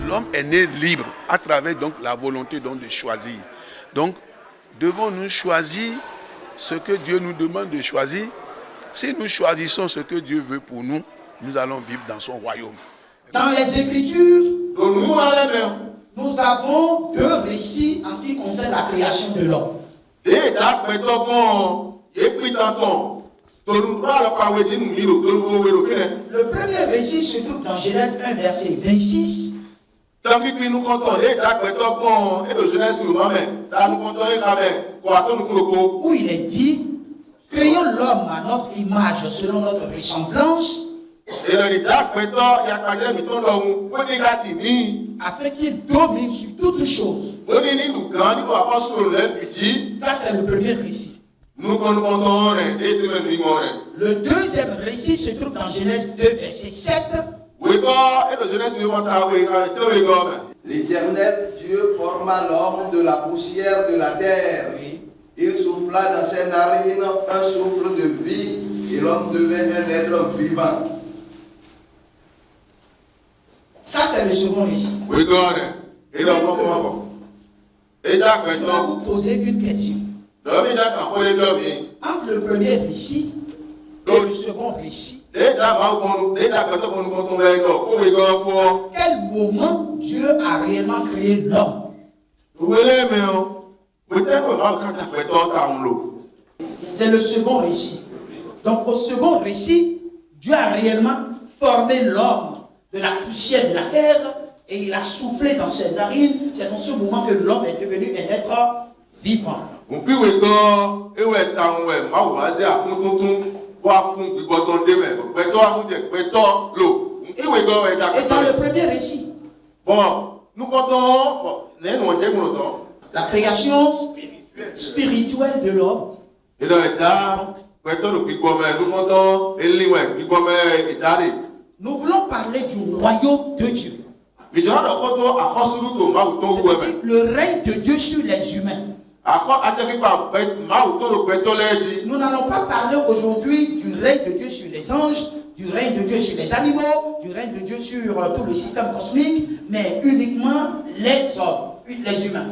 L'homme est né libre à travers donc la volonté donc de choisir. Donc, devons-nous choisir ce que Dieu nous demande de choisir? Si nous choisissons ce que Dieu veut pour nous, nous allons vivre dans son royaume. Dans les Écritures, nous avons deux récits en ce qui concerne la création de l'homme. Le premier récit se trouve dans Genèse 1, verset 26. Où il est dit, créons l'homme à notre image, selon notre ressemblance, afin qu'il domine sur toutes choses. Ça, c'est le premier récit. Le deuxième récit se trouve dans Genèse 2, verset 7. L'Éternel Dieu forma l'homme de la poussière de la terre. Oui. Il souffla dans ses narines un souffle de vie et l'homme devint un être vivant. Ça, c'est le second récit. Je vais vous poser une question. Entre le premier récit et le second récit, quel moment Dieu a réellement créé l'homme? C'est le second récit. Donc au second récit, Dieu a réellement formé l'homme de la poussière de la terre et il a soufflé dans ses narines. C'est dans ce moment que l'homme est devenu un être vivant. Et dans le premier récit, la création spirituelle de l'homme, nous voulons parler du royaume de Dieu. C'est-à-dire le règne de Dieu sur les humains. Nous n'allons pas parler aujourd'hui du règne de Dieu sur les anges, du règne de Dieu sur les animaux, du règne de Dieu sur tout le système cosmique, mais uniquement les hommes, les humains.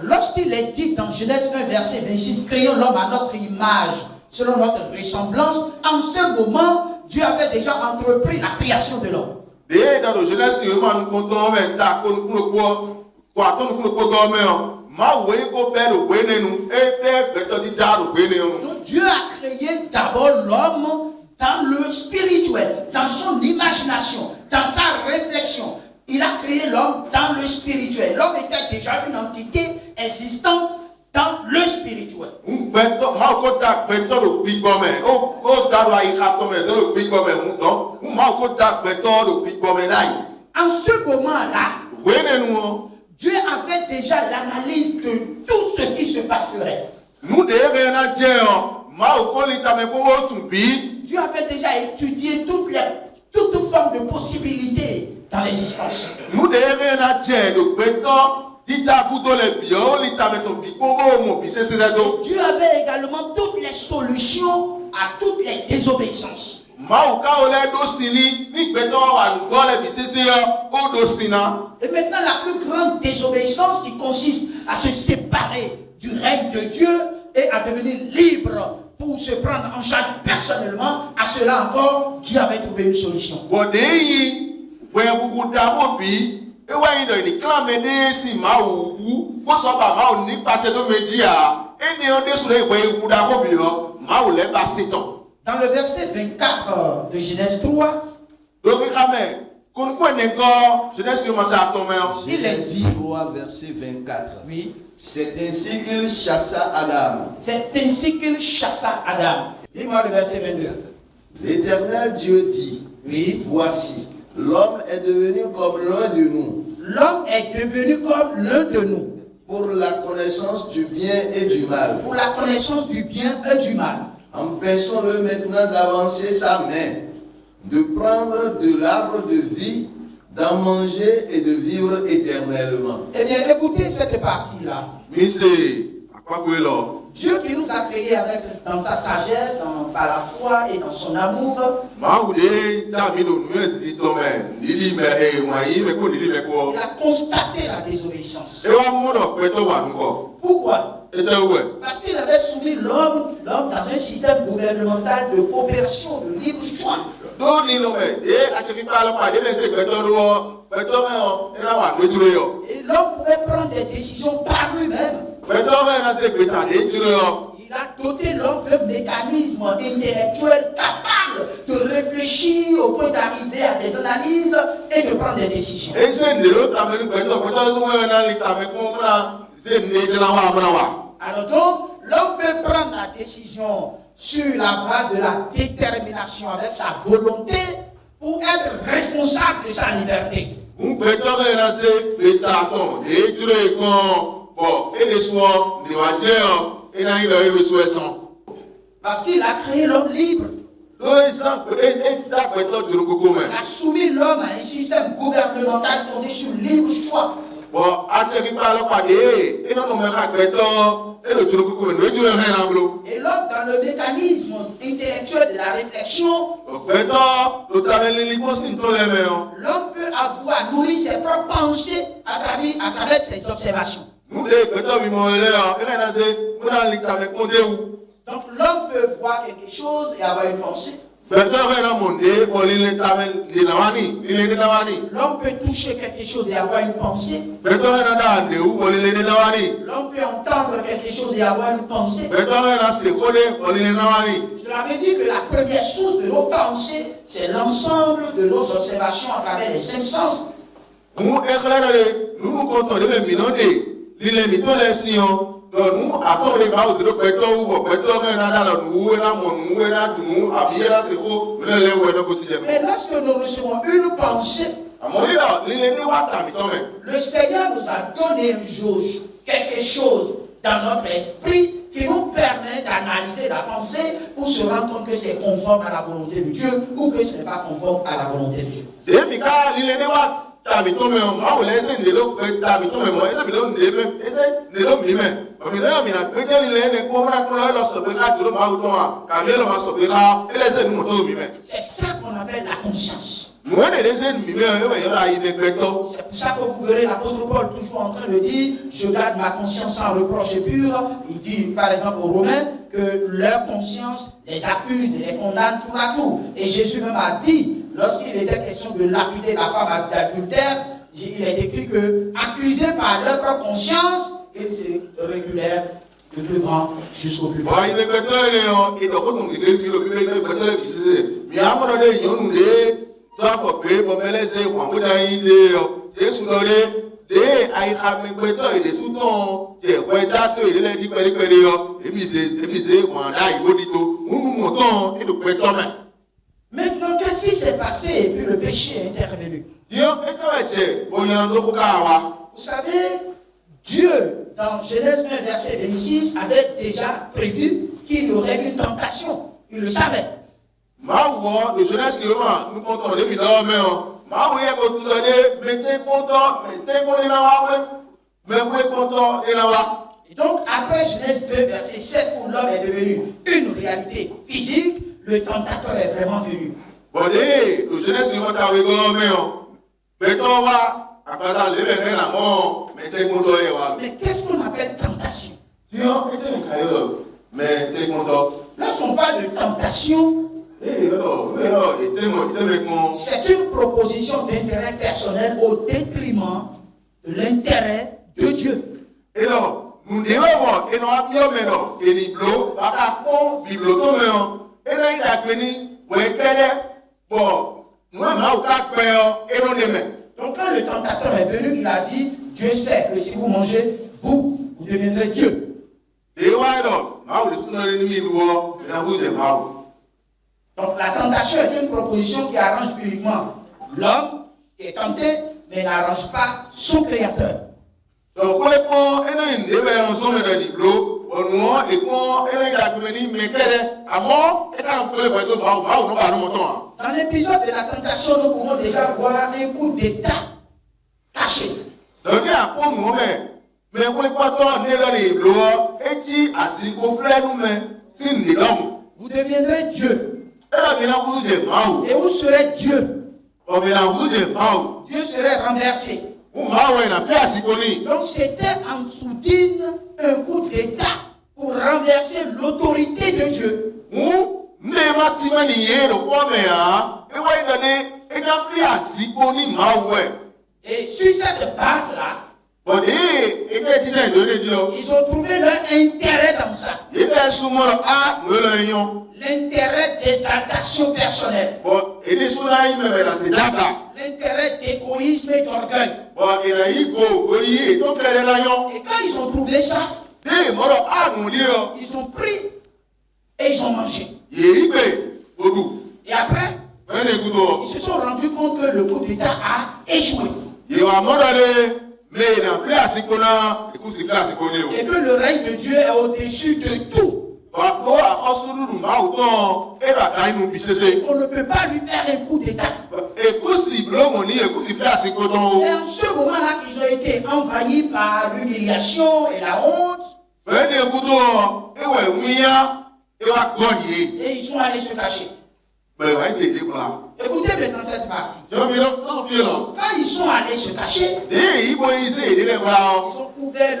Lorsqu'il est dit dans Genèse 1, verset 26, créons l'homme à notre image, selon notre ressemblance, en ce moment, Dieu avait déjà entrepris la création de l'homme. Donc Dieu a créé d'abord l'homme dans le spirituel, dans son imagination, dans sa réflexion. Il a créé l'homme dans le spirituel. L'homme était déjà une entité existante dans le spirituel. En ce moment-là, Dieu avait déjà l'analyse de tout ce qui se passerait. Dieu avait déjà étudié toute forme de possibilités dans l'existence. Dieu avait également toutes les solutions à toutes les désobéissances. Et maintenant, la plus grande désobéissance qui consiste à se séparer du règne de Dieu et à devenir libre pour se prendre en charge personnellement, à cela encore, Dieu avait trouvé une solution. Dans le verset 24 de Genèse 3, il est dit, 3, verset 24. oui, C'est ainsi qu'il chassa Adam. c'est ainsi qu'il chassa Adam. Lis-moi le verset 22. L'Éternel Dieu dit, Oui, voici, l'homme est devenu comme l'un de nous, l'homme est devenu comme l'un de nous, pour la connaissance du bien et du mal. pour la connaissance du bien et du mal. Empêchons-le maintenant d'avancer sa main, de prendre de l'arbre de vie, d'en manger et de vivre éternellement. Eh bien, écoutez cette partie-là. Dieu qui nous a créés avec, dans sa sagesse, par la foi et dans son amour, il a constaté la désobéissance. Pourquoi? Parce qu'il avait soumis l'homme dans un système gouvernemental de coopération, de libre choix. Et l'homme pouvait prendre des décisions par lui-même. Il a doté l'homme de mécanismes intellectuels capables de réfléchir au point d'arriver à des analyses et de prendre des décisions. Alors donc, l'homme peut prendre la décision sur la base de la détermination avec sa volonté pour être responsable de sa liberté. Parce qu'il a créé l'homme libre. Il a soumis l'homme à un système gouvernemental fondé sur le libre choix. Et l'homme, dans le mécanisme intellectuel de la réflexion, l'homme peut avoir nourri ses propres pensées à travers ses observations. Donc l'homme peut voir quelque chose et avoir une pensée. L'homme peut toucher quelque chose et avoir une pensée. L'homme peut entendre quelque chose et avoir une pensée. Cela veut dire que la première source de nos pensées, c'est l'ensemble de nos observations à travers les cinq sens. Mais lorsque nous recevons une pensée, le Seigneur nous a donné une jauge, quelque chose dans notre esprit qui nous permet d'analyser la pensée pour se rendre compte que c'est conforme à la volonté de Dieu ou que ce n'est pas conforme à la volonté de Dieu. C'est ça qu'on appelle la conscience. C'est pour ça que vous verrez l'apôtre Paul toujours en train de dire « Je garde ma conscience sans reproche et pure ». Il dit par exemple aux Romains que leur conscience les accuse et les condamne tour à tour. Et Jésus même a dit, lorsqu'il était question de lapider la femme d'adultère, il est écrit que, accusés par leur propre conscience, ils se régulèrent du plus grand jusqu'au plus grand. Maintenant, qu'est-ce qui s'est passé et puis le péché est intervenu? Vous savez, Dieu, dans Genèse 1, verset 26, avait déjà prévu qu'il y aurait une tentation. Il le savait. Et donc, après Genèse 2, verset 7, où l'homme est devenu une réalité physique, le tentateur est vraiment venu. Mais qu'est-ce qu'on appelle tentation? Lorsqu'on parle de tentation, c'est une proposition d'intérêt personnel au détriment de l'intérêt de Dieu. Donc quand le tentateur est venu, il a dit, Dieu sait que si vous mangez, vous deviendrez Dieu. Donc la tentation est une proposition qui arrange uniquement l'homme qui est tenté, mais n'arrange pas son créateur. Donc, dans l'épisode de la tentation, nous pouvons déjà voir un coup d'état caché. Vous deviendrez Dieu. Et vous serez Dieu. Dieu serait renversé. Donc c'était en sourdine un coup d'état pour renverser l'autorité de Dieu. Et sur cette base-là, ils ont trouvé leur intérêt dans ça. L'intérêt d'exaltation personnelle. L'intérêt d'égoïsme et d'orgueil. Et quand ils ont trouvé ça, ils ont pris et ils ont mangé. Et après, ils se sont rendus compte que le coup d'État a échoué. Et que le règne de Dieu est au-dessus de tout. On ne peut pas lui faire un coup d'État. C'est en ce moment-là qu'ils ont été envahis par l'humiliation et la honte. Et ils sont allés se cacher. Écoutez maintenant cette partie. Quand ils sont allés se cacher, ils ont couvert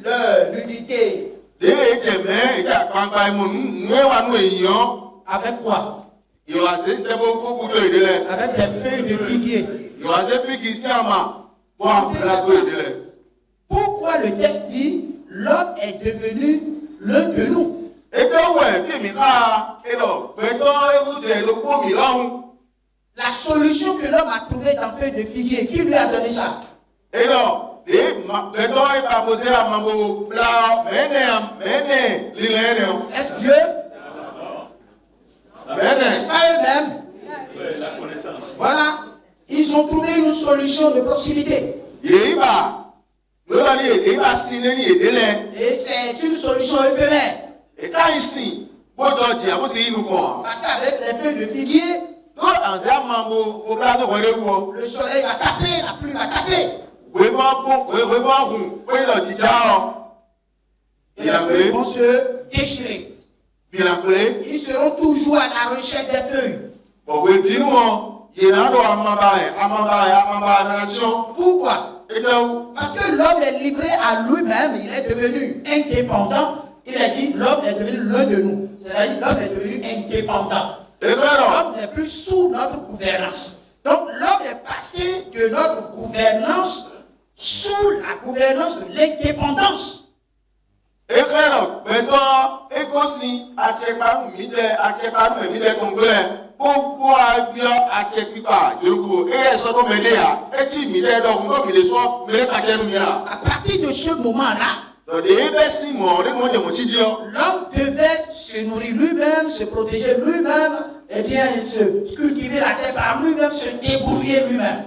leur nudité. Avec quoi? Avec des feuilles de figuier. Pourquoi le texte dit l'homme est devenu l'un de nous? La solution que l'homme a trouvée dans feuille de figuier, qui lui a donné ça? Est-ce Dieu? N'est-ce pas eux-mêmes? Voilà. Ils ont trouvé une solution de proximité. Et c'est une solution éphémère. Parce qu'avec les feuilles de figuier, le soleil va taper, la pluie va taper. Et les feuilles vont se déchirer. Ils seront toujours à la recherche des feuilles. Pourquoi? Parce que l'homme est livré à lui-même, il est devenu indépendant. Il a dit l'homme est devenu l'un de nous. C'est-à-dire l'homme est devenu indépendant. L'homme n'est plus sous notre gouvernance. Donc l'homme est passé de notre gouvernance sous la gouvernance de l'indépendance. À partir de ce moment-là, l'homme devait se nourrir lui-même, se protéger lui-même, et bien se cultiver la terre par lui-même, se débrouiller lui-même.